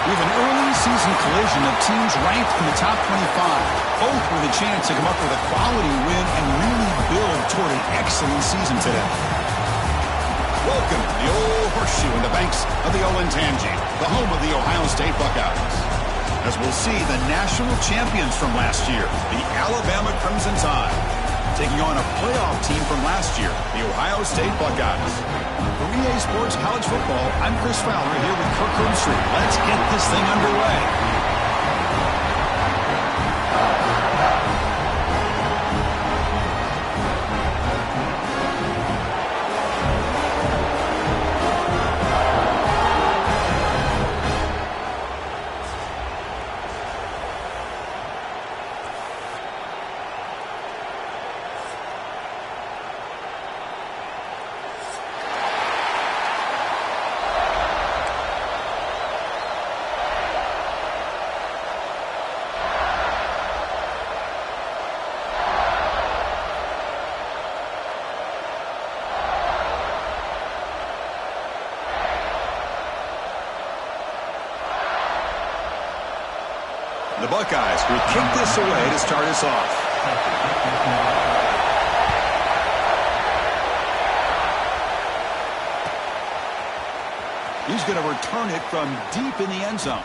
We have an early season collision of teams ranked in the top 25, both with a chance to come up with a quality win and really build toward an excellent season today. Welcome to the Old Horseshoe in the banks of the Olentangy, the home of the Ohio State Buckeyes. As we'll see the national champions from last year, the Alabama Crimson Tide, taking on a playoff team from last year, the Ohio State Buckeyes. For EA Sports College Football, I'm Chris Fowler here with Kirk Herbstreit. Let's get this thing underway. The Buckeyes will kick this away to start us off. He's going to return it from deep in the end zone.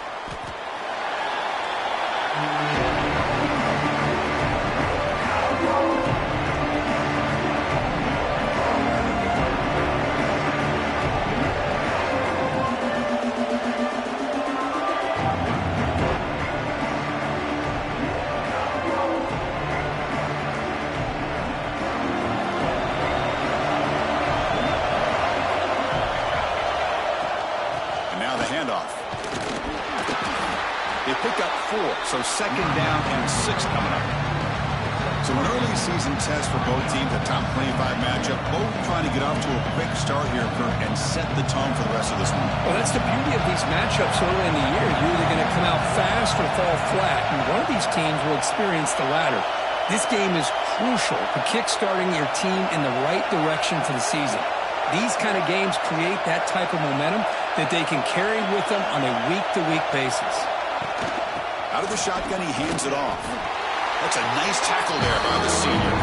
They pick up 4, so second down and 6 coming up. So an early season test for both teams, a top 25 matchup, both trying to get off to a quick start here, Kirk, and set the tone for the rest of this one. Well, that's the beauty of these matchups early in the year. You're either going to come out fast or fall flat, and one of these teams will experience the latter. This game is crucial to kick-starting your team in the right direction for the season. These kind of games create that type of momentum that they can carry with them on a week-to-week basis. Out of the shotgun, he hands it off. That's a nice tackle there by the senior.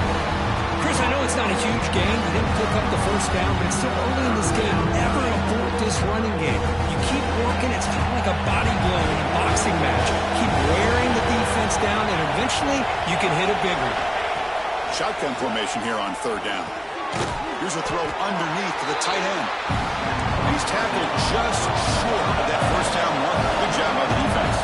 Chris, I know it's not a huge game. He didn't pick up the first down, but it's still early in this game. Never abort this running game. You keep working. It's kind of like a body blow in a boxing match. Keep wearing the defense down, and eventually you can hit a big one. Shotgun formation here on third down. Here's a throw underneath to the tight end. He's tackled just short of that first down mark. Good job by the defense.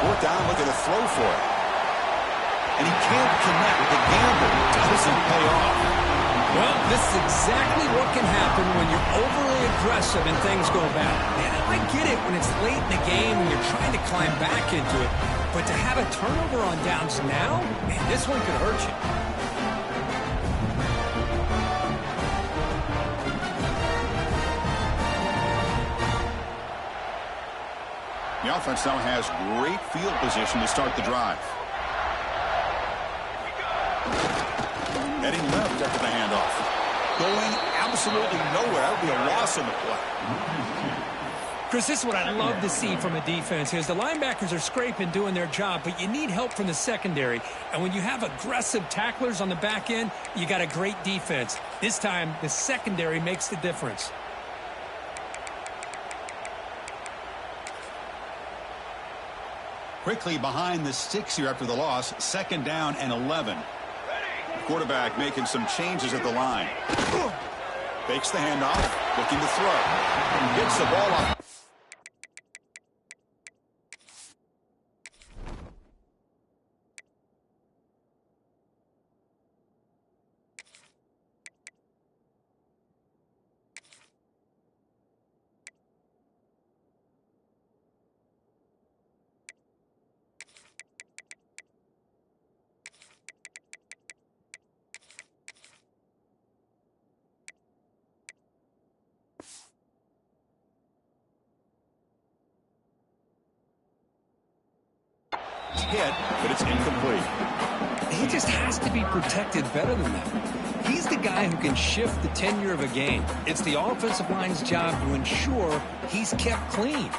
Fourth down, looking to throw for it. And he can't connect. The gamble doesn't pay off. Well, this is exactly what can happen when you're overly aggressive and things go bad. Man, I get it when it's late in the game and you're trying to climb back into it. But to have a turnover on downs now, man, this one could hurt you. The offense now has great field position to start the drive. Heading left after the handoff. Going absolutely nowhere. That would be a loss on the play. Chris, this is what I love to see from a defense is the linebackers are scraping, doing their job, but you need help from the secondary. And when you have aggressive tacklers on the back end, you got a great defense. This time, the secondary makes the difference. Quickly behind the sticks here after the loss. Second down and 11. Quarterback making some changes at the line. Fakes the handoff, looking to throw. Gets the ball off. hit, but it's incomplete. He just has to be protected better than that. He's the guy who can shift the tenure of a game. It's the offensive line's job to ensure he's kept clean.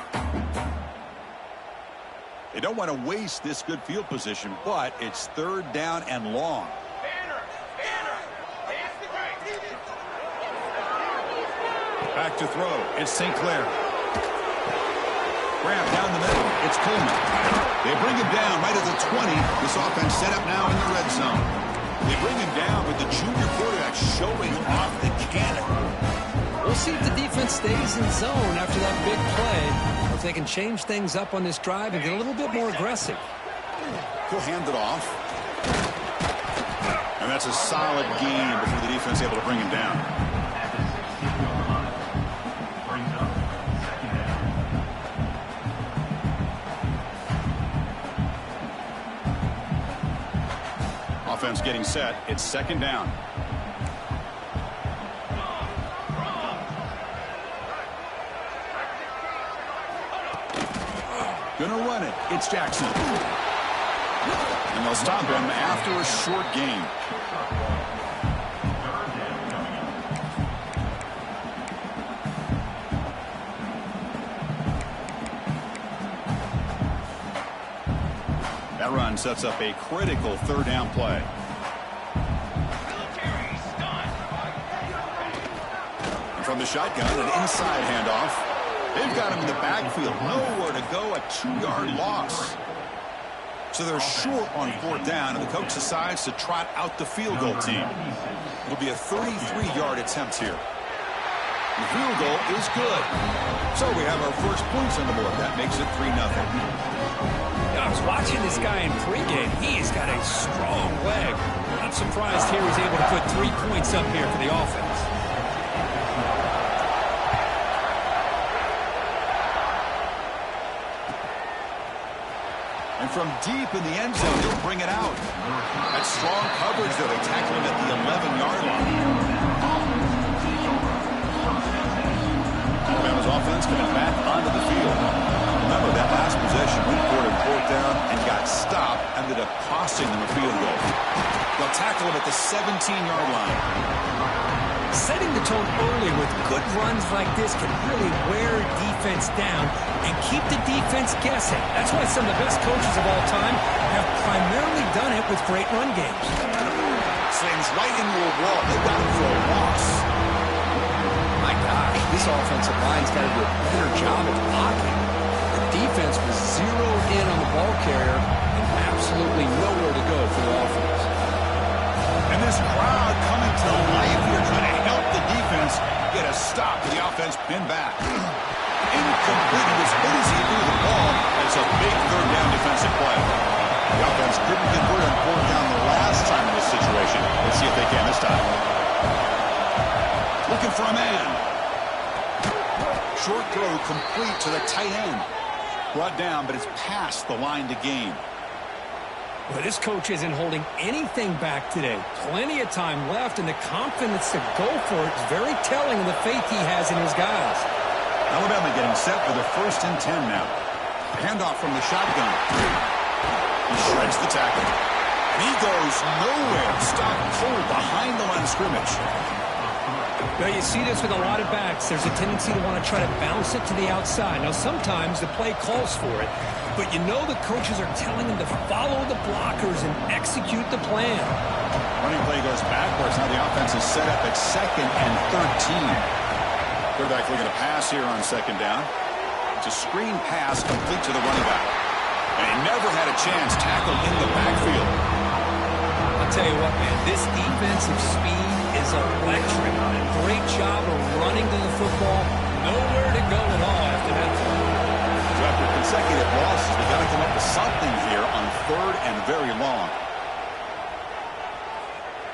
They don't want to waste this good field position, but it's 3rd down and long. Back to throw. It's St. Clair. Grab down the middle. It's Coleman. They bring him down right at the 20. This offense set up now in the red zone. They bring him down with the junior quarterback showing off the cannon. We'll see if the defense stays in zone after that big play, or if they can change things up on this drive and get a little bit more aggressive. He'll hand it off. And that's a solid gain before the defense able to bring him down. Offense getting set. It's 2nd down. Gonna run it. It's Jackson. And they'll stop him after a short gain. That run sets up a critical 3rd down play. And from the shotgun, an inside handoff. They've got him in the backfield. Nowhere to go. A 2-yard loss. So they're short on 4th down, and the coach decides to trot out the field goal team. It'll be a 33-yard attempt here. The field goal is good. So we have our first points on the board. That makes it 3-0. I was watching this guy in pregame. He's got a strong leg. Not surprised here he's able to put 3 points up here for the offense. And from deep in the end zone, he'll bring it out. That's strong coverage, though. They tackle him at the 11-yard line. Alabama's offense coming back onto the field. Remember, that last possession went for a 4th down and got stopped, ended up costing them a field goal. They'll tackle him at the 17-yard line. Setting the tone early with good runs like this can really wear defense down and keep the defense guessing. That's why some of the best coaches of all time have primarily done it with great run games. Slams right into a wall. They got him for a loss. My gosh, this offensive line's got to do a better job of blocking. The defense was zeroed in on the ball carrier and absolutely nowhere to go for the offense. And this crowd coming to life here, trying to help the defense get a stop to the offense pinned back. Incomplete. As good as he threw the ball, it's a big 3rd down defensive play. The offense couldn't convert on 4th down the last time in this situation. Let's see if they can this time. Looking for a man. Short throw complete to the tight end. Brought down, but it's past the line to gain. Well, this coach isn't holding anything back today. Plenty of time left, and the confidence to go for it is very telling of the faith he has in his guys. Alabama getting set for the 1st and 10 now. Handoff from the shotgun. He shreds the tackle. And he goes nowhere. Stopped cold behind the line of scrimmage. Well, you see this with a lot of backs. There's a tendency to want to try to bounce it to the outside. Now, sometimes the play calls for it, but you know the coaches are telling them to follow the blockers and execute the plan. Running play goes backwards. Now the offense is set up at 2nd and 13. Quarterback looking to pass here on 2nd down. It's a screen pass complete to the running back. And he never had a chance tackled in the backfield. I'll tell you what, man, this defensive speed is electric. Great job of running to the football. Nowhere to go at all after that. So after consecutive losses, they got to come up with something here on 3rd and very long.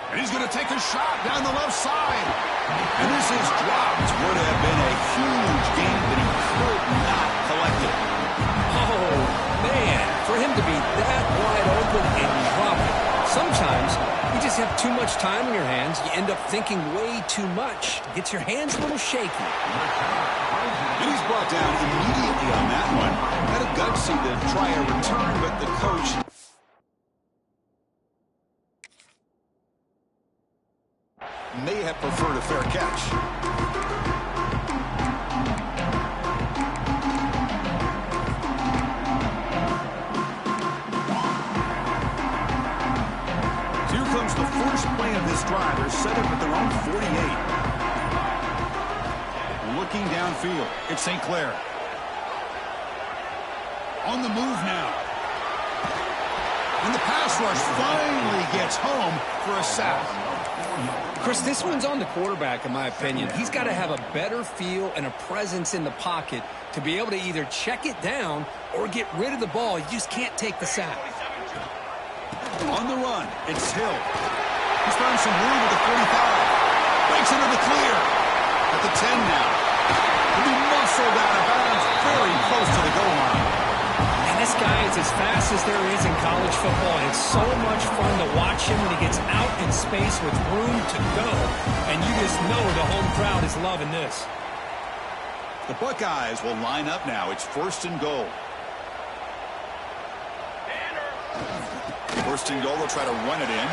And he's going to take a shot down the left side. And this is dropped. Would have been a huge gain, but he could not collect it. Oh, man, for him to be that wide open and drop it. Sometimes you just have too much time on your hands, you end up thinking way too much. Gets your hands a little shaky. And he's brought down immediately on that one. Had a gutsy to try a return, but the coach may have preferred a fair catch. Here comes the first play of this drive. They're set up at their own 48. Looking downfield, it's St. Clair. On the move now. And the pass rush finally gets home for a sack. Chris, this one's on the quarterback, in my opinion. He's got to have a better feel and a presence in the pocket to be able to either check it down or get rid of the ball. You just can't take the sack. On the run, it's Hill. He's found some room at the 45. Breaks into the clear. At the 10 now. He'll be muscled out of bounds very close to the goal line. And this guy is as fast as there is in college football, and it's so much fun to watch him when he gets out in space with room to go. And you just know the home crowd is loving this. The Buckeyes will line up now. It's 1st and goal. First and goal, they'll try to run it in.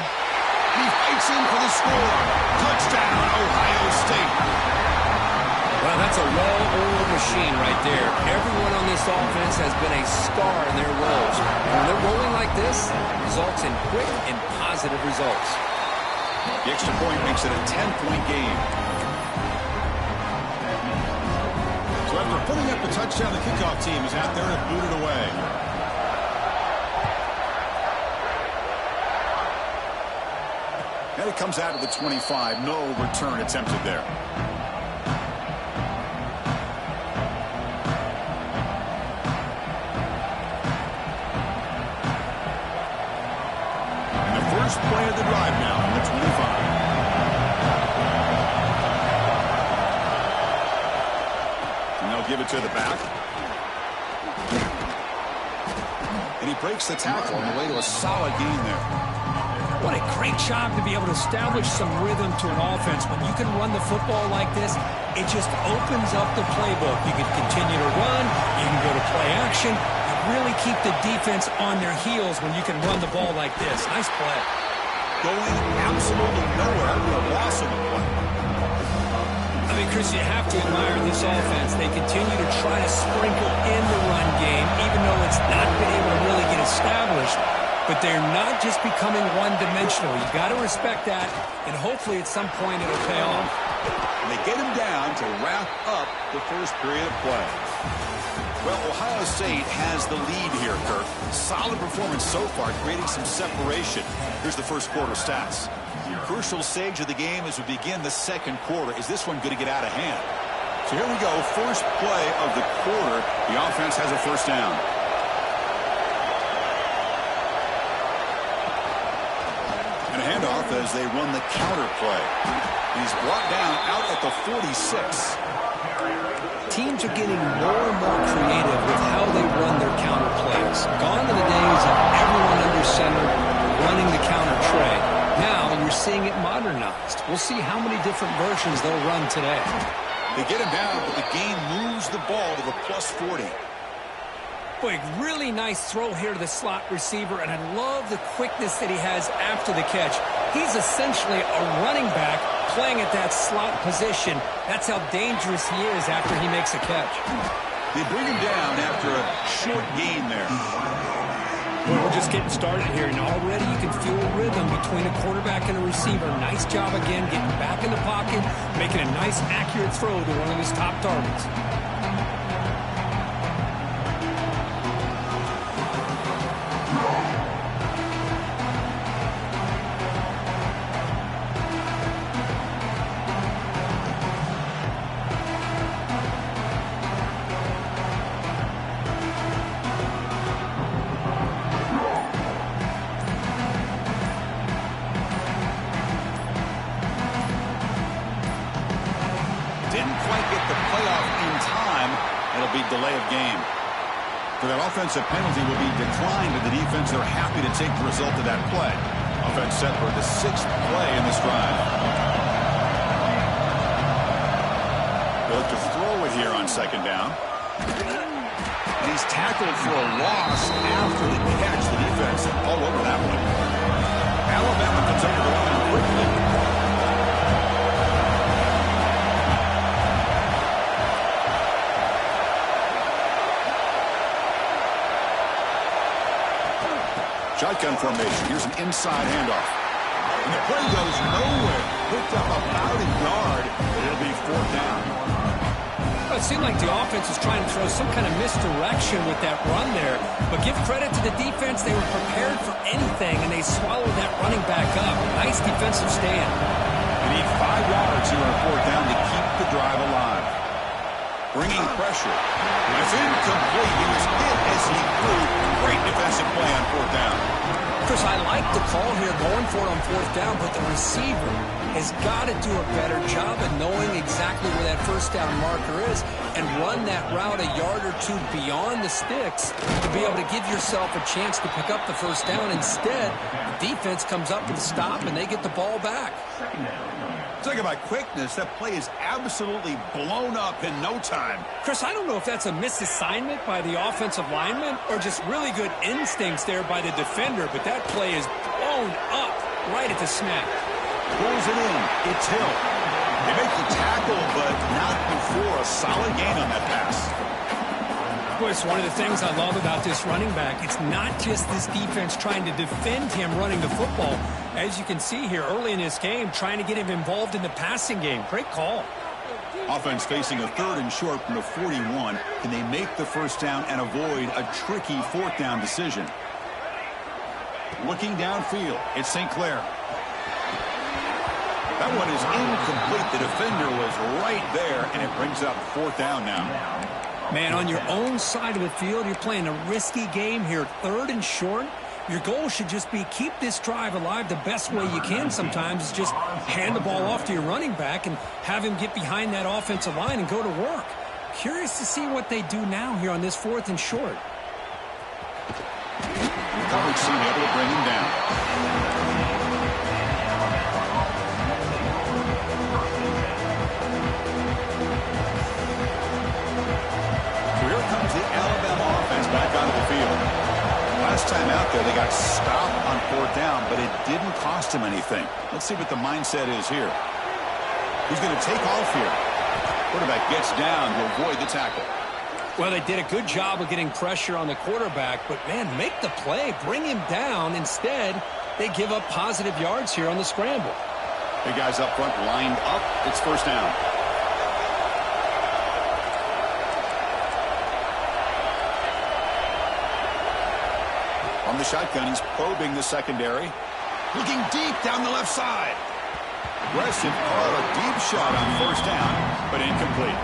He fights in for the score. Touchdown, Ohio State. Well, that's a well-oiled machine right there. Everyone on this offense has been a star in their roles. When they're rolling like this, it results in quick and positive results. The extra point makes it a 10-point game. So after putting up the touchdown, the kickoff team is out there to boot it away. And it comes out of the 25. No return attempted there. And the first play of the drive now on the 25. And they'll give it to the back. And he breaks the tackle on the way to a solid gain there. What a great job to be able to establish some rhythm to an offense. When you can run the football like this, it just opens up the playbook. You can continue to run. You can go to play action. You really keep the defense on their heels when you can run the ball like this. Nice play. Going absolutely nowhere with a loss of the play. I mean, Chris, you have to admire this offense. They continue to try to sprinkle in the run game, even though it's not been able to really get established. But they're not just becoming one-dimensional. You got to respect that, and hopefully at some point it'll pay off. And they get him down to wrap up the first period of play. Well, Ohio State has the lead here, Kirk. Solid performance so far, creating some separation. Here's the first quarter stats. Crucial stage of the game as we begin the second quarter. Is this one going to get out of hand? So here we go, first play of the quarter. The offense has a first down. And a handoff as they run the counter play. He's brought down out at the 46. Teams are getting more and more creative with how they run their counter plays. Gone are the days of everyone under center running the counter tray. Now you're seeing it modernized. We'll see how many different versions they'll run today. They get him down, but the game moves the ball to the plus 40. Boy, really nice throw here to the slot receiver, and I love the quickness that he has after the catch. He's essentially a running back playing at that slot position. That's how dangerous he is after he makes a catch. They bring him down after a short gain there. Boy, we're just getting started here, and already you can feel a rhythm between a quarterback and a receiver. Nice job again getting back in the pocket, making a nice, accurate throw to one of his top targets. Delay of game. For that offensive penalty will be declined to the defense. They're happy to take the result of that play. Offense set for the 6th play in this drive. They'll look to throw it here on 2nd down. And he's tackled for a loss after the catch. The defense all over that one. Alabama comes up with the line quickly. Shotgun formation. Here's an inside handoff. And the play goes nowhere. Picked up about a yard, but it'll be 4th down. Well, it seemed like the offense was trying to throw some kind of misdirection with that run there. But give credit to the defense. They were prepared for anything, and they swallowed that running back up. Nice defensive stand. They need 5 yards here on 4th down to keep the drive alive. Bringing pressure. And it's incomplete. He was hit as he threw. Great defensive play on 4th down. Chris, I like the call here going for it on 4th down, but the receiver has got to do a better job of knowing exactly where that 1st down marker is and run that route a yard or 2 beyond the sticks to be able to give yourself a chance to pick up the 1st down. Instead, the defense comes up with a stop, and they get the ball back. Talk about quickness. That play is absolutely blown up in no time. Chris, I don't know if that's a misassignment by the offensive lineman or just really good instincts there by the defender, but that play is blown up right at the snap. Pulls it in. It's Hill. They make the tackle, but not before a solid gain on that pass. Boy, it's one of the things I love about this running back. It's not just this defense trying to defend him running the football. As you can see here early in this game, trying to get him involved in the passing game. Great call. Offense facing a 3rd and short from the 41. Can they make the 1st down and avoid a tricky 4th down decision? Looking downfield, it's St. Clair. That one is incomplete. The defender was right there, and it brings up 4th down now. Man, on your own side of the field, you're playing a risky game here. 3rd and short. Your goal should just be keep this drive alive the best way you can sometimes is just hand the ball off to your running back and have him get behind that offensive line and go to work. Curious to see what they do now here on this 4th and short. Coverage team able to bring him down. Here comes the Alabama offense back onto the field. Last time out there, they got stopped on 4th down, but it didn't cost him anything. Let's see what the mindset is here. Who's going to take off here? Quarterback gets down to avoid the tackle. Well, they did a good job of getting pressure on the quarterback, but, man, make the play. Bring him down. Instead, they give up positive yards here on the scramble. Big guys up front lined up. It's 1st down. On the shotgun, he's probing the secondary. Looking deep down the left side. Aggressive call, a deep shot on 1st down, but incomplete.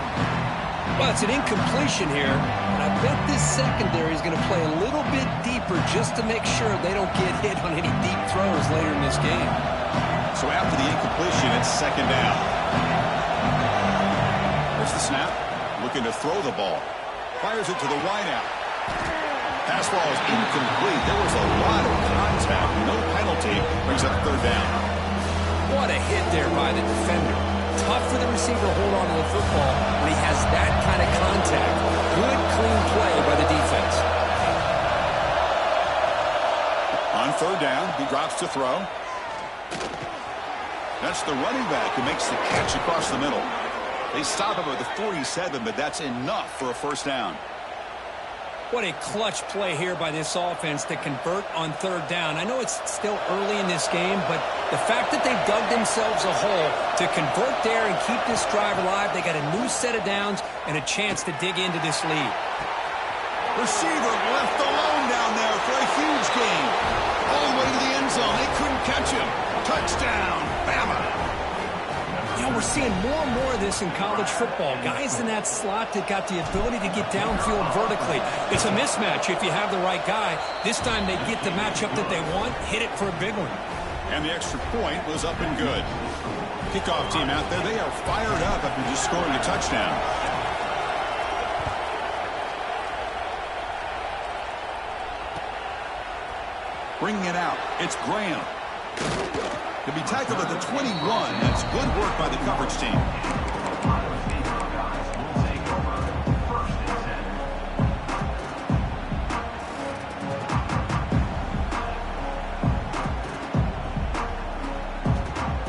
Well, it's an incompletion here, and I bet this secondary is going to play a little bit deeper just to make sure they don't get hit on any deep throws later in this game. So after the incompletion, it's 2nd down. There's the snap. Looking to throw the ball. Fires it to the wideout. Pass ball is incomplete. There was a lot of contact. No penalty. Brings up 3rd down. What a hit there by the defender. Tough for the receiver to hold on to the football when he has that kind of contact. Good, clean play by the defense. On 3rd down, he drops to throw. That's the running back who makes the catch across the middle. They stop him at the 47, but that's enough for a 1st down. What a clutch play here by this offense to convert on 3rd down. I know it's still early in this game, but the fact that they've dug themselves a hole to convert there and keep this drive alive, they got a new set of downs and a chance to dig into this lead. Receiver left alone down there for a huge gain. All the way to the end zone. They couldn't catch him. Touchdown, Bama. You know, we're seeing more and more of this in college football. Guys in that slot that got the ability to get downfield vertically. It's a mismatch if you have the right guy. This time they get the matchup that they want, hit it for a big one. And the extra point was up and good. Kickoff team out there, they are fired up after just scoring a touchdown. Bringing it out, it's Graham. To be tackled at the 21, that's good work by the coverage team.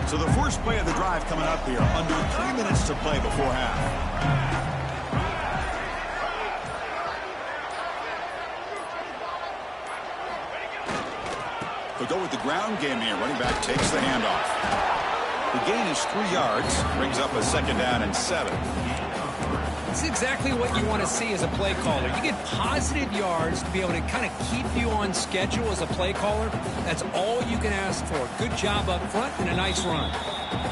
So the first play of the drive coming up here, under 3 minutes to play before half. They'll go with the ground game here. Running back takes the handoff. The gain is 3 yards. Brings up a 2nd down and 7. It's exactly what you want to see as a play caller. You get positive yards to be able to kind of keep you on schedule as a play caller. That's all you can ask for. Good job up front and a nice run.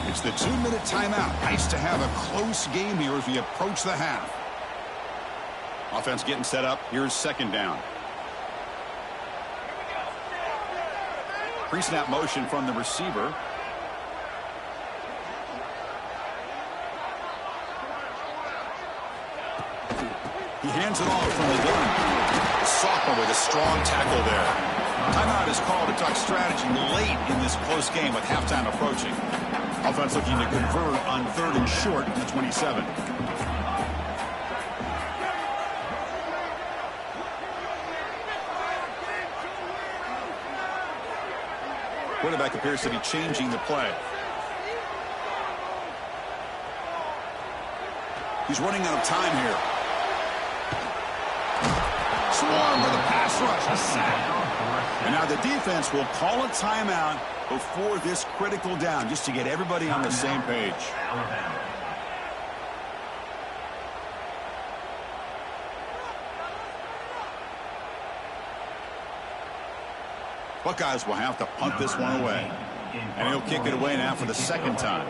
It's the 2-minute timeout. Nice to have a close game here as we approach the half. Offense getting set up. Here's 2nd down. Pre-snap motion from the receiver. He hands it off from the gun. Sophomore with a strong tackle there. Timeout is called to talk strategy late in this close game with halftime approaching. Offense looking to convert on 3rd and short at the 27. Quarterback appears to be changing the play. He's running out of time here. Swarm with a pass rush. A sack. And now the defense will call a timeout before this critical down, just to get everybody on the same page. Buckeyes will have to punt this one away. And he'll kick it away now for the 2nd time.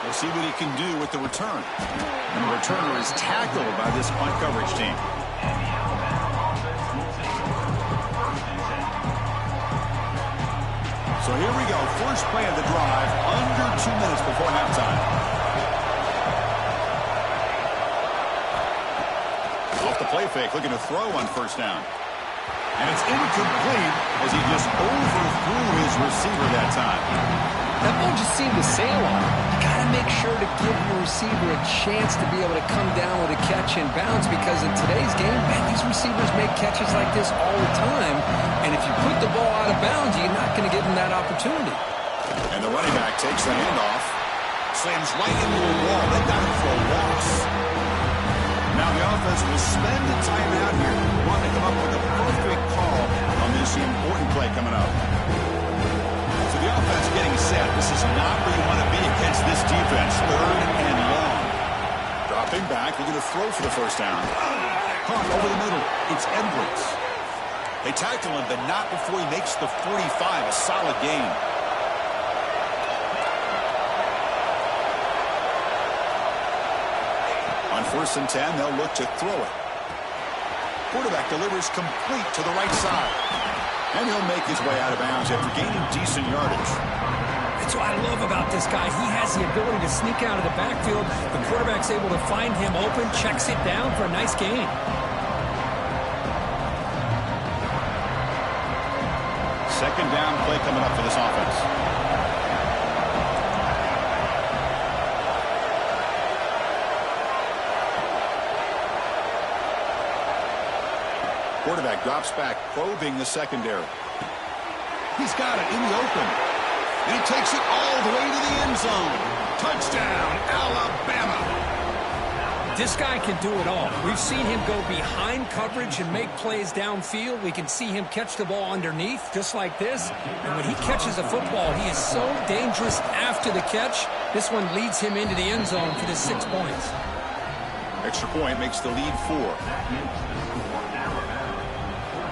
We'll see what he can do with the return. And the returner is tackled by this punt coverage team. So here we go. First play of the drive, under 2 minutes before halftime. Off the play fake, looking to throw on 1st down. And it's incomplete as he just overthrew his receiver that time. That ball just seemed to sail on him. You got to make sure to give your receiver a chance to be able to come down with a catch and bounce, because in today's game, man, these receivers make catches like this all the time. And if you put the ball out of bounds, you're not going to give them that opportunity. And the running back takes the handoff, slams right into the wall. They got him for a loss. Now the offense will spend the timeout here. Want to come up with a perfect call on this important play coming up. So the offense getting set. This is not where you want to be against this defense. 3rd and long. Dropping back. We're going to throw for the 1st down. Caught over the middle. It's Edwards. They tackle him, but not before he makes the 45. A solid gain. On 1st and 10, they'll look to throw it. Quarterback delivers complete to the right side. And he'll make his way out of bounds after gaining decent yardage. That's what I love about this guy. He has the ability to sneak out of the backfield. The quarterback's able to find him open, checks it down for a nice gain. Second down play coming up for this offense. Quarterback drops back, probing the secondary. He's got it in the open. And he takes it all the way to the end zone. Touchdown, Alabama. This guy can do it all. We've seen him go behind coverage and make plays downfield. We can see him catch the ball underneath, just like this. And when he catches a football, he is so dangerous after the catch. This one leads him into the end zone for the 6 points. Extra point makes the lead 4.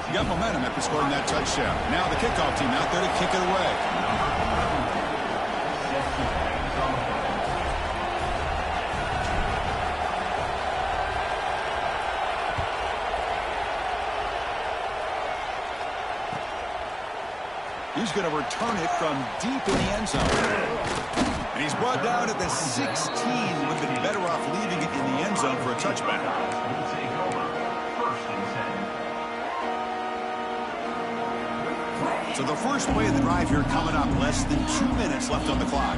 You got momentum after scoring that touchdown. Now the kickoff team out there to kick it away. He's going to return it from deep in the end zone. And he's brought down at the 16. Would have been better off leaving it in the end zone for a touchback. So the first play of the drive here coming up. Less than 2 minutes left on the clock.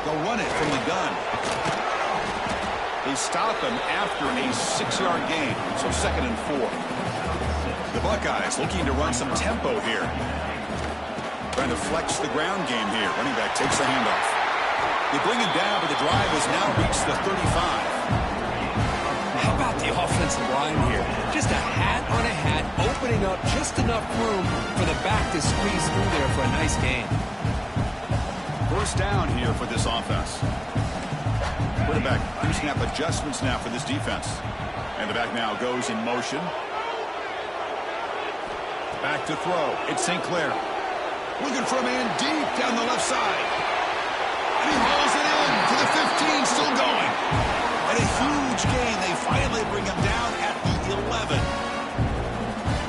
They'll run it from the gun. They stop him after a 6-yard gain. So 2nd and 4. The Buckeyes looking to run some tempo here. Trying to flex the ground game here. Running back takes the handoff. They bring him down, but the drive has now reached the 35. How about the offensive line here? Just a hat on a hat, opening up just enough room for the back to squeeze through there for a nice gain. First down here for this offense. Quarterback pre-snap adjustments now for this defense. And the back now goes in motion. Back to throw. It's St. Clair. Looking for a man deep down the left side. And he hauls it in to the 15, still going. And a huge gain. They finally bring him down at the 11.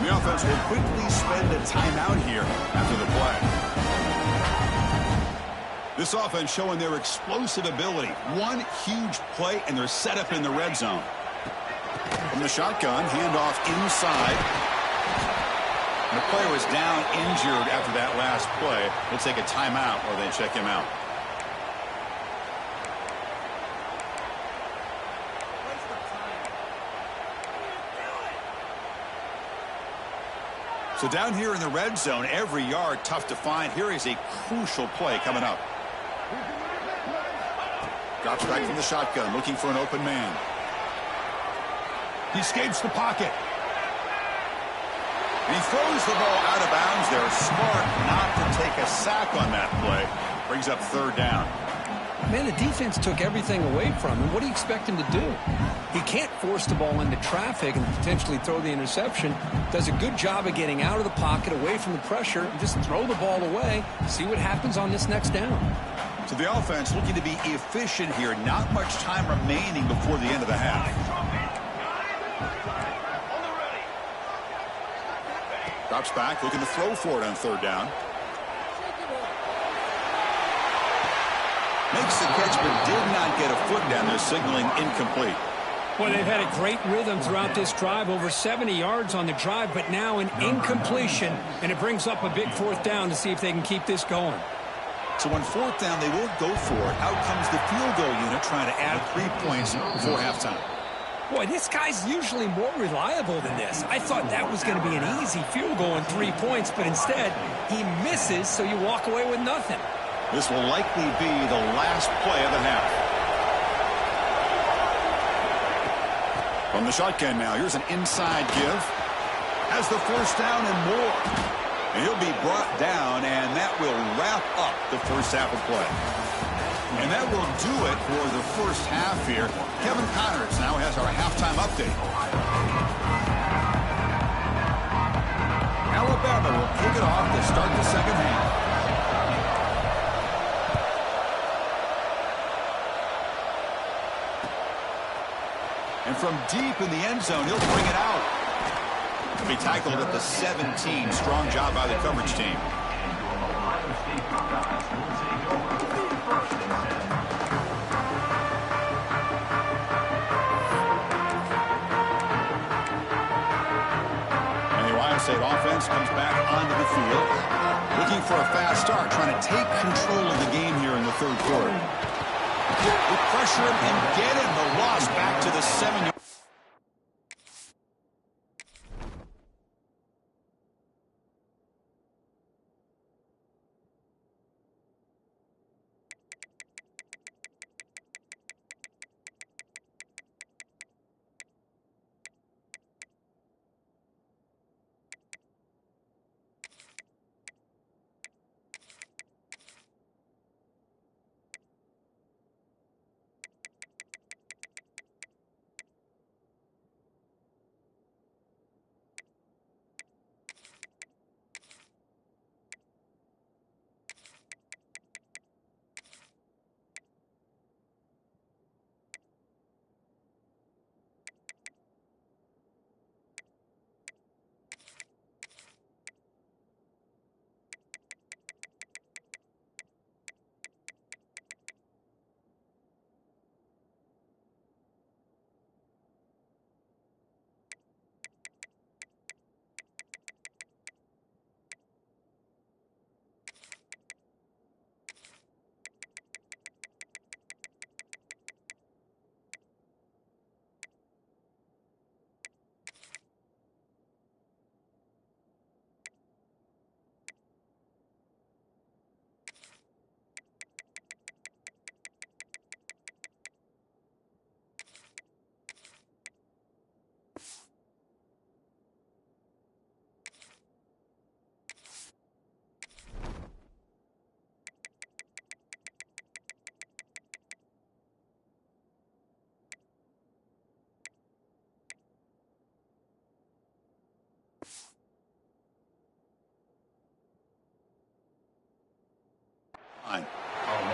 The offense will quickly spend a timeout here after the play. This offense showing their explosive ability. One huge play, and they're set up in the red zone. From the shotgun, handoff inside. And the player was down injured after that last play. We'll take a timeout while they check him out. So down here in the red zone, every yard tough to find. Here is a crucial play coming up. Drops back from the shotgun, looking for an open man. He escapes the pocket. And he throws the ball out of bounds there. Smart not to take a sack on that play. Brings up 3rd down. Man, the defense took everything away from him. What do you expect him to do? He can't force the ball into traffic and potentially throw the interception. Does a good job of getting out of the pocket, away from the pressure, and just throw the ball away. See what happens on this next down. So the offense looking to be efficient here. Not much time remaining before the end of the half. Drops back, looking to throw for it on 3rd down. Makes the catch, but did not get a foot down there, signaling incomplete. Well, they've had a great rhythm throughout this drive, over 70 yards on the drive, but now an incompletion, and it brings up a big 4th down to see if they can keep this going. So on 4th down, they won't go for it. Out comes the field goal unit trying to add 3 points before halftime. Boy, this guy's usually more reliable than this. I thought that was going to be an easy field goal and 3 points, but instead, he misses, so you walk away with nothing. This will likely be the last play of the half. From the shotgun now, here's an inside give. Has the 1st down and more. And he'll be brought down, and that will wrap up the first half of play. And that will do it for the first half here. Kevin Connors now has our halftime update. Alabama will kick it off to start the second half. And from deep in the end zone, he'll bring it out. He'll be tackled at the 17. Strong job by the coverage team. And the Ohio State offense comes back onto the field, looking for a fast start, trying to take control of the game here in the 3rd quarter. They pressure him and get him. The loss back to the 7-yard.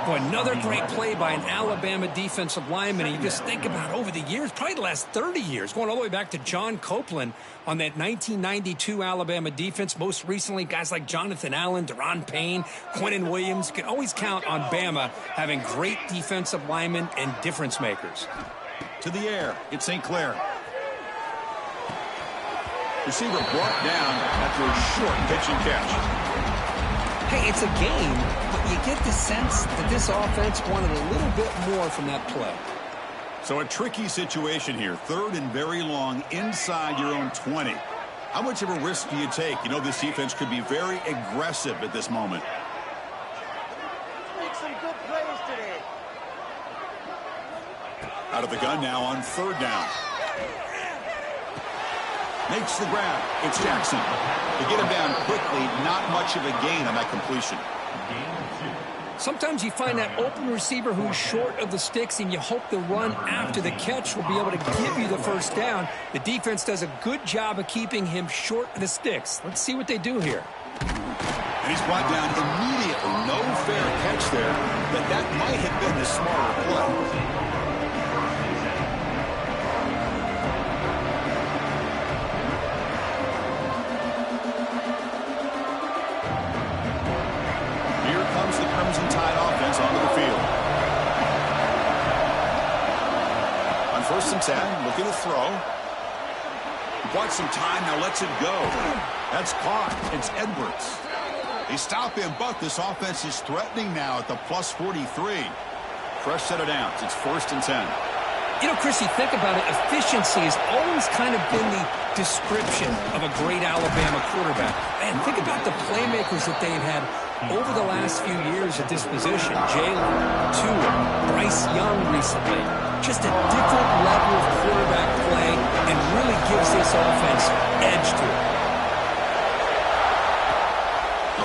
Boy, another great play by an Alabama defensive lineman. And you just think about over the years, probably the last 30 years, going all the way back to John Copeland on that 1992 Alabama defense. Most recently, guys like Jonathan Allen, Deron Payne, Quinnen Williams. You can always count on Bama having great defensive linemen and difference makers. To the air, it's St. Clair. Receiver brought down after a short pitch and catch. Hey, it's a game, but you get the sense that this offense wanted a little bit more from that play. So a tricky situation here. 3rd and very long inside your own 20. How much of a risk do you take? You know, this defense could be very aggressive at this moment. Make some good plays today. Out of the gun now on 3rd down. Makes the grab. It's Jackson. To get him down quickly, not much of a gain on that completion. Sometimes you find that open receiver who's short of the sticks, and you hope the run after the catch will be able to give you the first down. The defense does a good job of keeping him short of the sticks. Let's see what they do here. And he's brought down immediately. No fair catch there, but that might have been the smarter play. Crimson Tide offense onto the field. On 1st and 10, looking to throw. Bought some time, now lets it go. That's caught. It's Edwards. They stop him, but this offense is threatening now at the plus 43. Fresh set of downs. It's 1st and 10. You know, Chris, you think about it, efficiency has always kind of been the description of a great Alabama quarterback. Man, think about the playmakers that they've had over the last few years at this position. Jalen, Tua, Bryce Young recently. Just a different level of quarterback play and really gives this offense edge to it.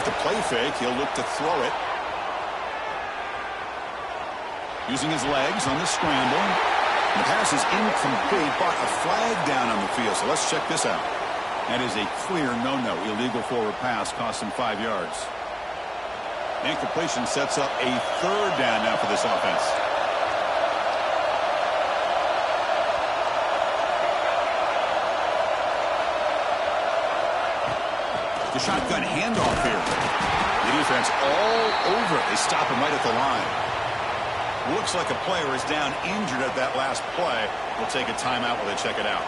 Off the play fake, he'll look to throw it. Using his legs on the scramble. The pass is incomplete, but a flag down on the field. So let's check this out. That is a clear no-no. Illegal forward pass cost him 5 yards. Incompletion sets up a 3rd down now for this offense. The shotgun handoff here. The defense all over it. They stop him right at the line. Looks like a player is down injured at that last play. We'll take a timeout while they check it out.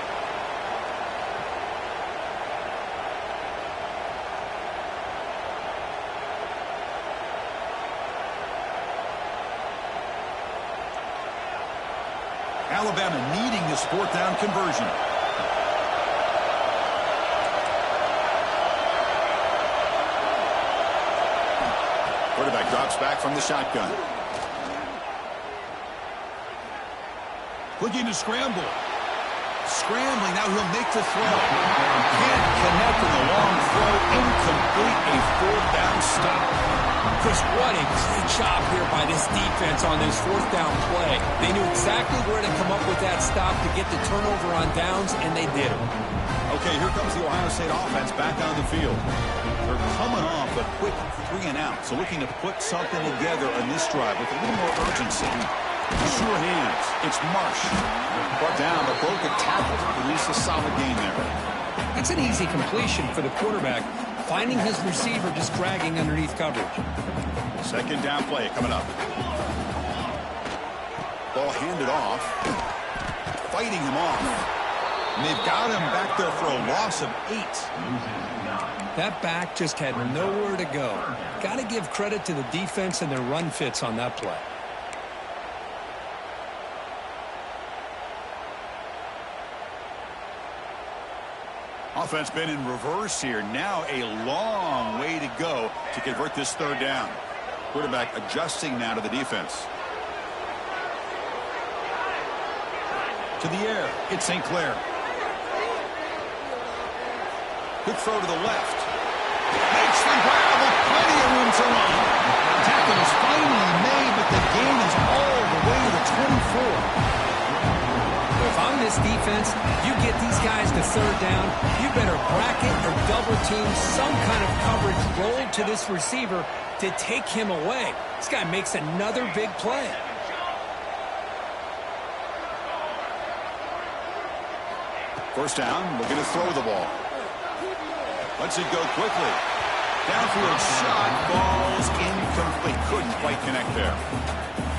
Alabama needing this 4th down conversion. Quarterback drops back from the shotgun. Looking to scramble. Scrambling, now he'll make the throw. Can't connect on the long throw. Incomplete, a 4th down stop. Chris, what a great job here by this defense on this 4th down play. They knew exactly where to come up with that stop to get the turnover on downs, and they did it. Okay, here comes the Ohio State offense back on the field. They're coming off a quick 3 and out, so looking to put something together on this drive with a little more urgency. Sure hands. It's Marsh. Brought down, but broke a tackle. At least a solid gain there. It's an easy completion for the quarterback, finding his receiver just dragging underneath coverage. 2nd down play coming up. Ball handed off. Fighting him off. And they've got him back there for a loss of 8. That back just had nowhere to go. Got to give credit to the defense and their run fits on that play. Offense been in reverse here. Now a long way to go to convert this 3rd down. Quarterback adjusting now to the defense. To the air. It's St. Clair. Good throw to the left. Makes the grab with plenty of room to run. Tackle is finally made, but the gain is all the way to the 24. If I'm this defense, you get these guys to 3rd down, you better bracket or double team some kind of coverage rolled to this receiver to take him away. This guy makes another big play. First down, looking to throw the ball. Lets it go quickly. Downfield shot, falls incomplete. Couldn't quite connect there.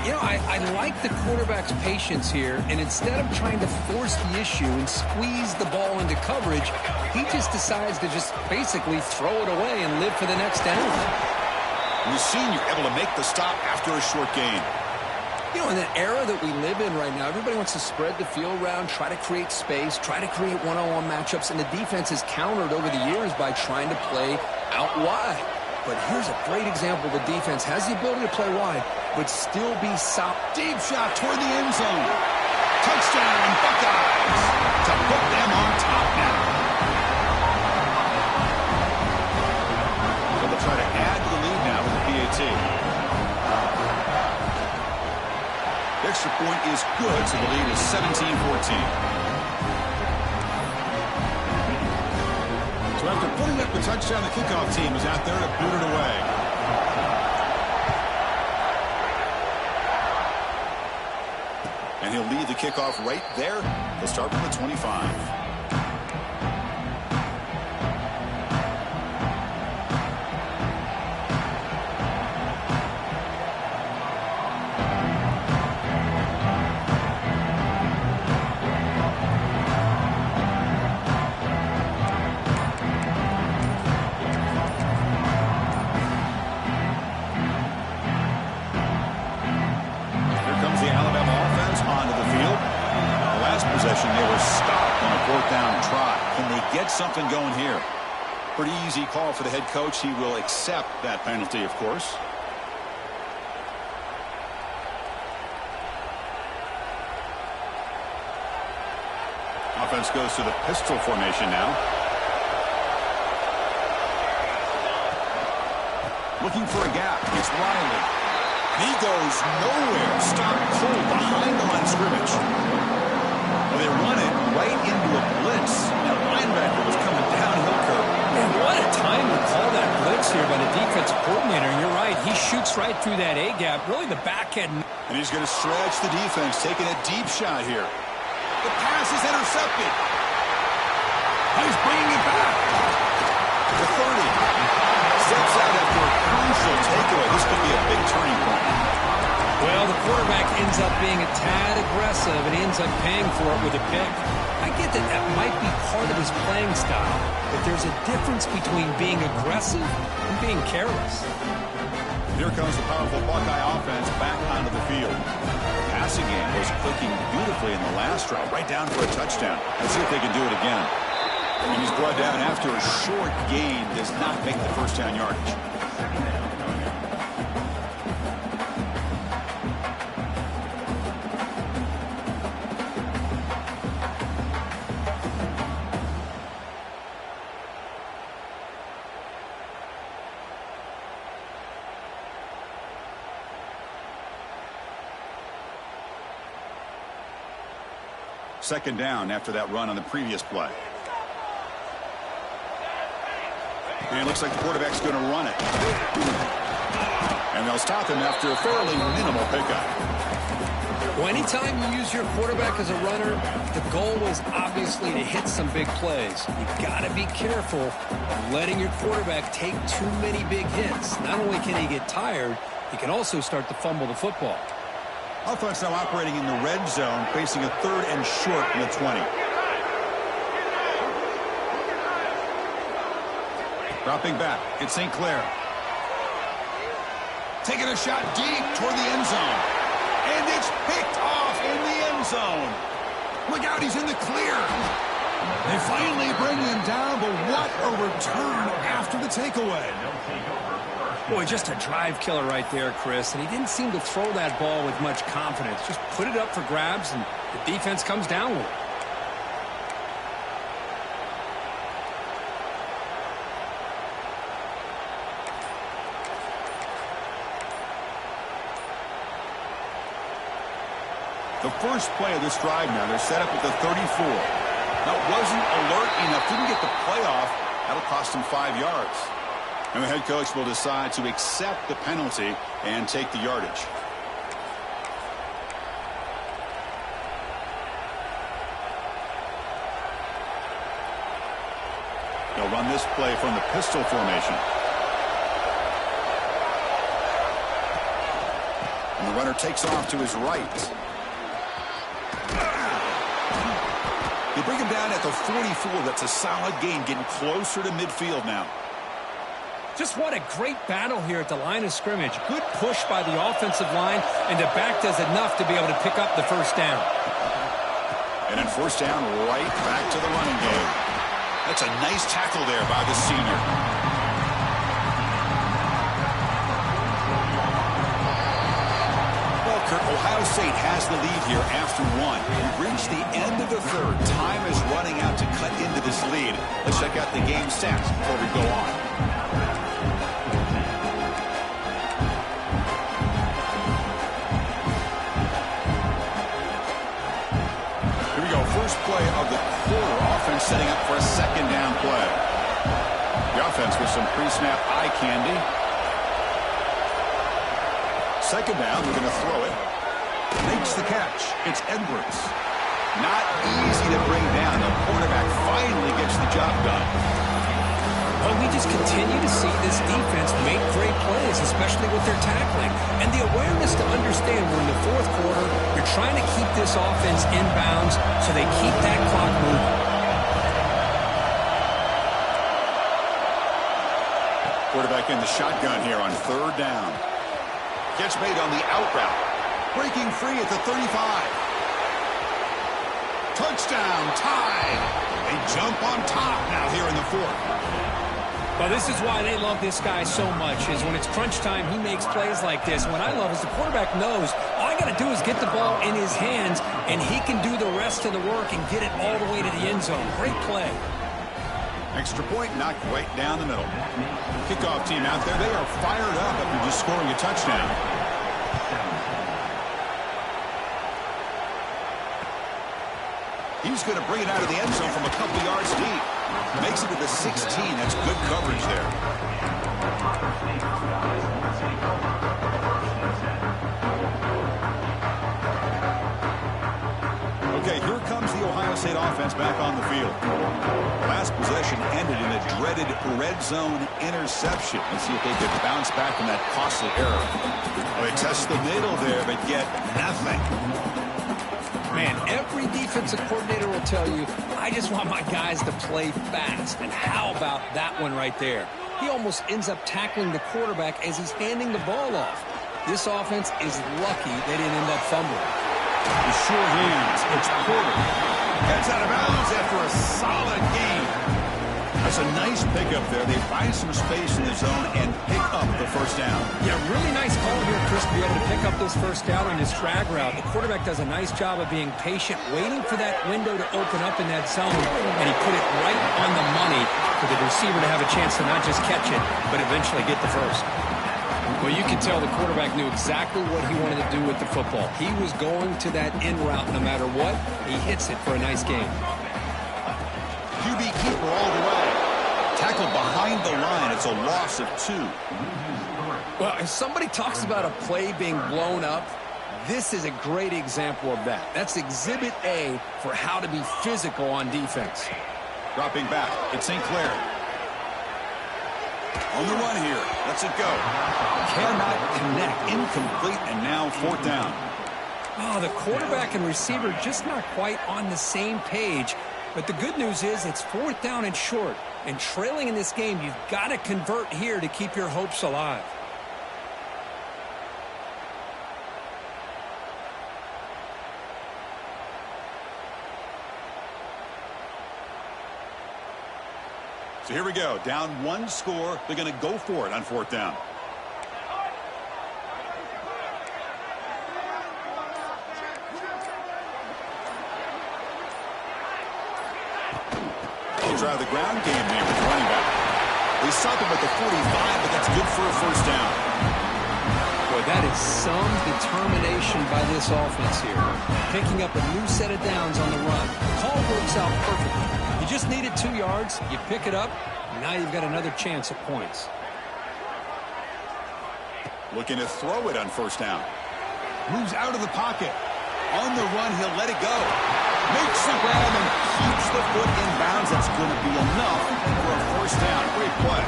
You know, I like the quarterback's patience here, and instead of trying to force the issue and squeeze the ball into coverage, he just decides to just basically throw it away and live for the next down. And the senior able to make the stop after a short gain. You know, in the era that we live in right now, everybody wants to spread the field around, try to create space, try to create one-on-one matchups, and the defense has countered over the years by trying to play out wide. But here's a great example. The defense has the ability to play wide, but still be solid. Deep shot toward the end zone. Touchdown, Buckeyes, to put them on top now. So they'll try to add to the lead now with the PAT. The extra point is good, so the lead is 17-14. So after putting up the touchdown, the kickoff team is out there to boot it away. And he'll lead the kickoff right there. He'll start from the 25. They were stopped on a fourth down try. Can they get something going here? Pretty easy call for the head coach. He will accept that penalty, of course. Offense goes to the pistol formation now. Looking for a gap. It's Riley. He goes nowhere. Stopped cold behind the line of scrimmage. They run it right into a blitz. That linebacker was coming downhill curve. Man, what a time to call that blitz here by the defensive coordinator. And you're right, he shoots right through that A-gap. Really the back end. And he's going to stretch the defense, taking a deep shot here. The pass is intercepted. He's bringing it back. The 30. Steps out after a crucial takeaway. This could be a big turning point. Well, the quarterback ends up being a tad aggressive, and he ends up paying for it with a pick. I get that that might be part of his playing style, but there's a difference between being aggressive and being careless. Here comes the powerful Buckeye offense back onto the field. The passing game was clicking beautifully in the last drive, right down for a touchdown. Let's see if they can do it again. And he's brought down after a short gain, does not make the first down yardage. Second down after that run on the previous play. And it looks like the quarterback's going to run it. And they'll stop him after a fairly minimal pickup. Well, anytime you use your quarterback as a runner, the goal was obviously to hit some big plays. You've got to be careful of letting your quarterback take too many big hits. Not only can he get tired, he can also start to fumble the football. Offense now operating in the red zone, facing a third and short from the 20. Dropping back, it's St. Clair. Taking a shot deep toward the end zone. And it's picked off in the end zone. Look out, he's in the clear. They finally bring him down, but what a return after the takeaway. Boy, just a drive killer right there, Chris. And he didn't seem to throw that ball with much confidence. Just put it up for grabs, and the defense comes down with it. The first play of this drive now, they're set up at the 34. That wasn't alert enough, didn't get the play off. That'll cost them 5 yards. And the head coach will decide to accept the penalty and take the yardage. They'll run this play from the pistol formation. And the runner takes off to his right. They bring him down at the 44. That's a solid gain, getting closer to midfield now. Just what a great battle here at the line of scrimmage. Good push by the offensive line, and the back does enough to be able to pick up the first down. And then first down, right back to the running game. That's a nice tackle there by the senior. Well, Kurt, Ohio State has the lead here after one. We've reached the end of the third. Time is running out to cut into this lead. Let's check out the game stats before we go on. First play of the quarter. Offense setting up for a second down play. The offense with some pre-snap eye candy. Second down, we're going to throw it. Makes the catch. It's Edwards. Not easy to bring down. The quarterback finally gets the job done. Well, we just continue to see this defense make great plays, especially with their tackling. And the awareness to understand we're in the fourth quarter, you're trying to keep this offense in bounds so they keep that clock moving. Quarterback in the shotgun here on third down. Gets made on the out route. Breaking free at the 35. Touchdown, tied. They jump on top now here in the fourth. Well, this is why they love this guy so much, is when it's crunch time, he makes plays like this. What I love is the quarterback knows all I got to do is get the ball in his hands, and he can do the rest of the work and get it all the way to the end zone. Great play. Extra point knocked right down the middle. Kickoff team out there, they are fired up after just scoring a touchdown. He's going to bring it out of the end zone from a couple yards deep. Makes it to the 16. That's good coverage there. Okay, here comes the Ohio State offense back on the field. Last possession ended in a dreaded red zone interception. Let's see if they can bounce back from that costly error. Well, they test the middle there, but get nothing. Man, every defensive coordinator will tell you, I just want my guys to play fast. And how about that one right there? He almost ends up tackling the quarterback as he's handing the ball off. This offense is lucky they didn't end up fumbling. The sure hands. It's Porter. Gets out of bounds after a solid game. That's a nice pickup there. They find some space in the zone and pick up the first down. Yeah, really nice call here, Chris, to be able to pick up this first down on this drag route. The quarterback does a nice job of being patient, waiting for that window to open up in that zone, and he put it right on the money for the receiver to have a chance to not just catch it, but eventually get the first. Well, you can tell the quarterback knew exactly what he wanted to do with the football. He was going to that in route no matter what. He hits it for a nice game. QB keeper all the way. Tackled behind the line. It's a loss of 2. Well, if somebody talks about a play being blown up, this is a great example of that. That's exhibit A for how to be physical on defense. Dropping back. It's St. Clair. On the run here. Lets it go. Cannot connect. Incomplete. And now fourth down. Oh, the quarterback and receiver just not quite on the same page. But the good news is it's fourth down and short. And trailing in this game, you've got to convert here to keep your hopes alive. So here we go. Down 1 score. They're going to go for it on fourth down. Try the ground game here with running back. They stop him at the 45, but that's good for a first down. Boy, that is some determination by this offense here. Picking up a new set of downs on the run. The call works out perfectly. You just needed 2 yards. You pick it up. Now you've got another chance at points. Looking to throw it on first down. Moves out of the pocket. On the run, he'll let it go. Makes the grab and keeps the foot in bounds. That's going to be enough for a first down. Great play.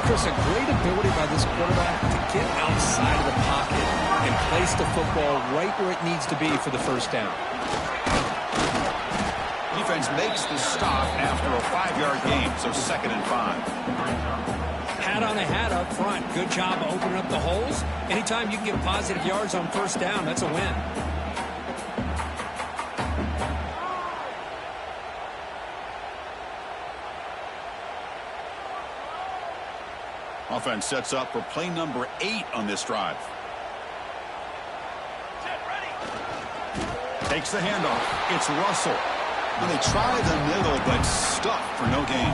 Chris, a great ability by this quarterback to get outside of the pocket and place the football right where it needs to be for the first down. Defense makes the stop after a 5-yard gain, so 2nd and 5. Hat on a hat up front. Good job opening up the holes. Anytime you can get positive yards on first down, that's a win. Offense sets up for play number 8 on this drive. Takes the handoff. It's Russell. And they try the middle, but stuck for no gain.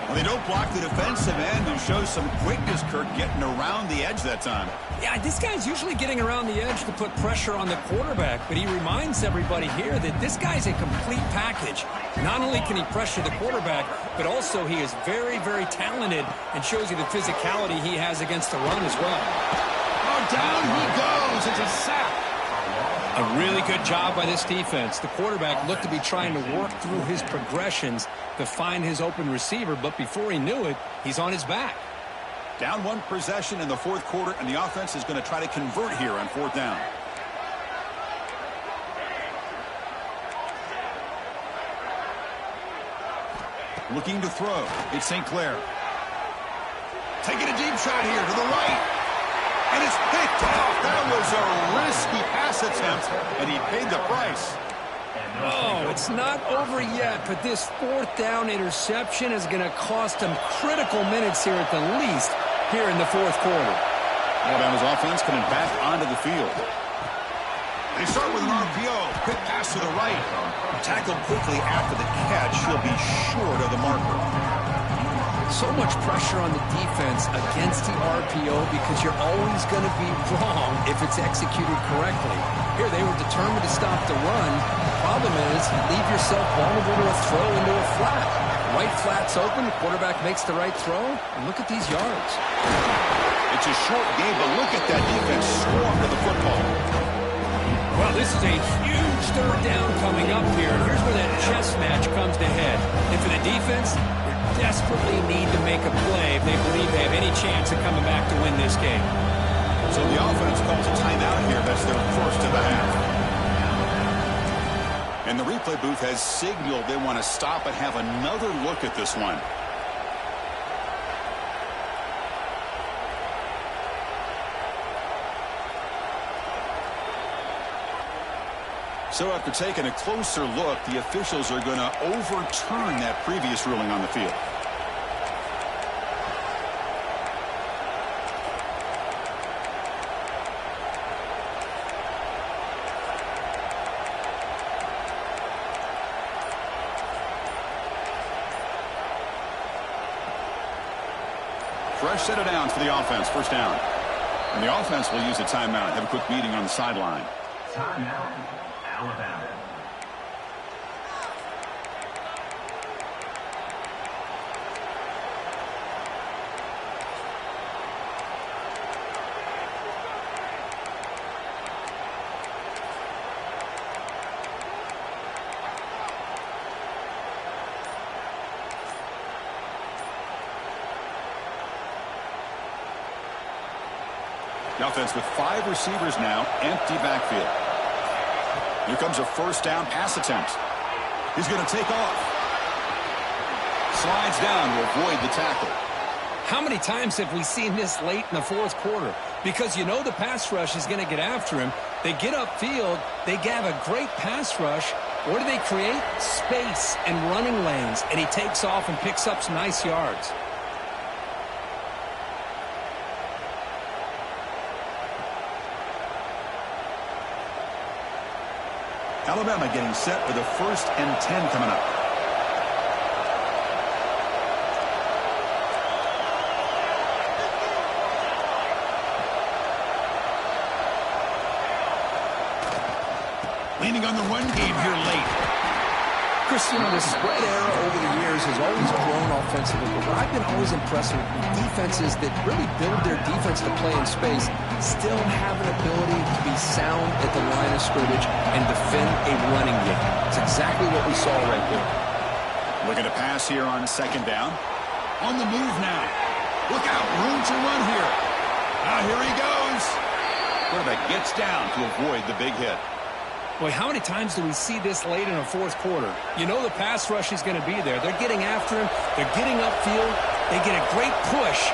Well, they don't block the defensive end and show some quickness, Kirk, getting around the edge that time. Yeah, this guy's usually getting around the edge to put pressure on the quarterback, but he reminds everybody here that this guy's a complete package. Not only can he pressure the quarterback, but also he is very, very talented and shows you the physicality he has against the run as well. Oh, down he goes. It's a sack. A really good job by this defense. The quarterback looked to be trying to work through his progressions to find his open receiver, but before he knew it, he's on his back. Down 1 possession in the 4th quarter, and the offense is going to try to convert here on 4th down. Looking to throw. It's St. Clair. Taking a deep shot here to the right. And it's picked off. That was a risky pass attempt, and he paid the price. Oh, it's not over yet, but this 4th down interception is going to cost him critical minutes here at the least here in the 4th quarter. Alabama's offense coming back onto the field. They start with an RPO. Quick pass to the right. Tackled quickly after the catch. He'll be short of the marker. So much pressure on the defense against the RPO because you're always going to be wrong if it's executed correctly. Here they were determined to stop the run. The problem is you leave yourself vulnerable to a throw into a flat. Right flat's open, the quarterback makes the right throw, and look at these yards. It's a short game, but look at that defense swarm to the football. Well, this is a huge 3rd down coming up here. Here's where that chess match comes to head. And for the defense, they desperately need to make a play if they believe they have any chance of coming back to win this game. So the offense calls a timeout here. That's their first of the half. And the replay booth has signaled they want to stop and have another look at this one. So after taking a closer look, the officials are going to overturn that previous ruling on the field. Fresh set of downs for the offense. First down. And the offense will use a timeout. Have a quick meeting on the sideline. Timeout, Alabama. The offense with 5 receivers now, empty backfield. Here comes a first down pass attempt. He's going to take off. Slides down to avoid the tackle. How many times have we seen this late in the 4th quarter? Because you know the pass rush is going to get after him. They get upfield. They have a great pass rush. What do they create? Space and running lanes. And he takes off and picks up some nice yards. Alabama getting set for the 1st and 10 coming up. Leaning on the run game here late. Chris, you know, the spread era over the years has always grown offensively, but what I've been always impressed with defenses that really build their defense to play in space still have an ability to be sound at the line of scrimmage and defend a running game. It's exactly what we saw right there. Looking to pass here on second down. On the move now. Look out, room to run here. Now here he goes. Quarterback gets down to avoid the big hit. Boy, how many times do we see this late in a fourth quarter? You know the pass rush is going to be there. They're getting after him. They're getting upfield. They get a great push.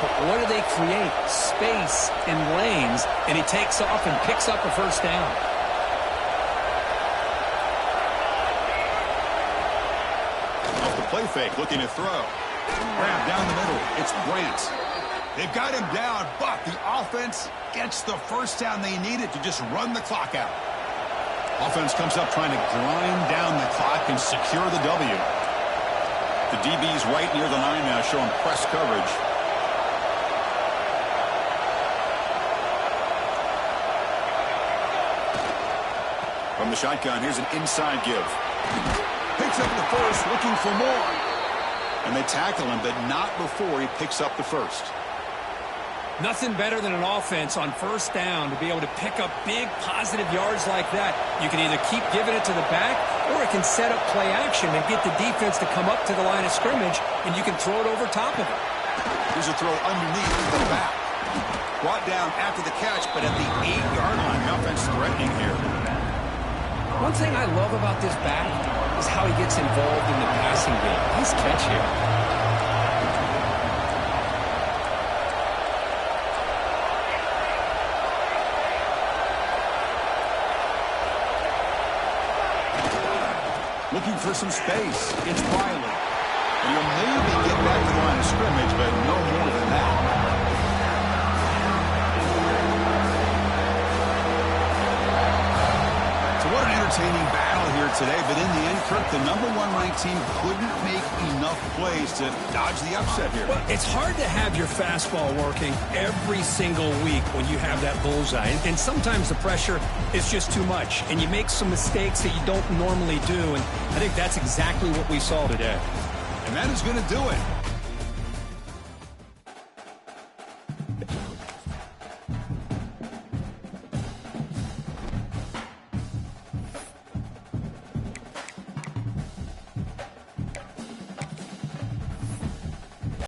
But what do they create? Space and lanes. And he takes off and picks up a first down. Off the play fake, looking to throw. Grab down the middle. It's Brant. They've got him down, but the offense gets the first down they needed to just run the clock out. Offense comes up trying to grind down the clock and secure the W. The DB's right near the line now showing press coverage. From the shotgun, here's an inside give. Picks up the first, looking for more. And they tackle him, but not before he picks up the first. Nothing better than an offense on first down to be able to pick up big positive yards like that. You can either keep giving it to the back, or it can set up play action and get the defense to come up to the line of scrimmage, and you can throw it over top of it. Here's a throw underneath the back. Brought down after the catch, but at the 8-yard line. The offense threatening here. One thing I love about this back is how he gets involved in the passing game. Nice catch here. Looking for some space. It's Riley. And he'll maybe get back to the line of scrimmage, but no more than that. So what an entertaining battle here today. But in the end, Kirk, the #1 ranked team couldn't make enough plays to dodge the upset here. Well, it's hard to have your fastball working every single week when you have that bullseye. And sometimes the pressure is just too much. And you make some mistakes that you don't normally do. And I think that's exactly what we saw today. And that is going to do it.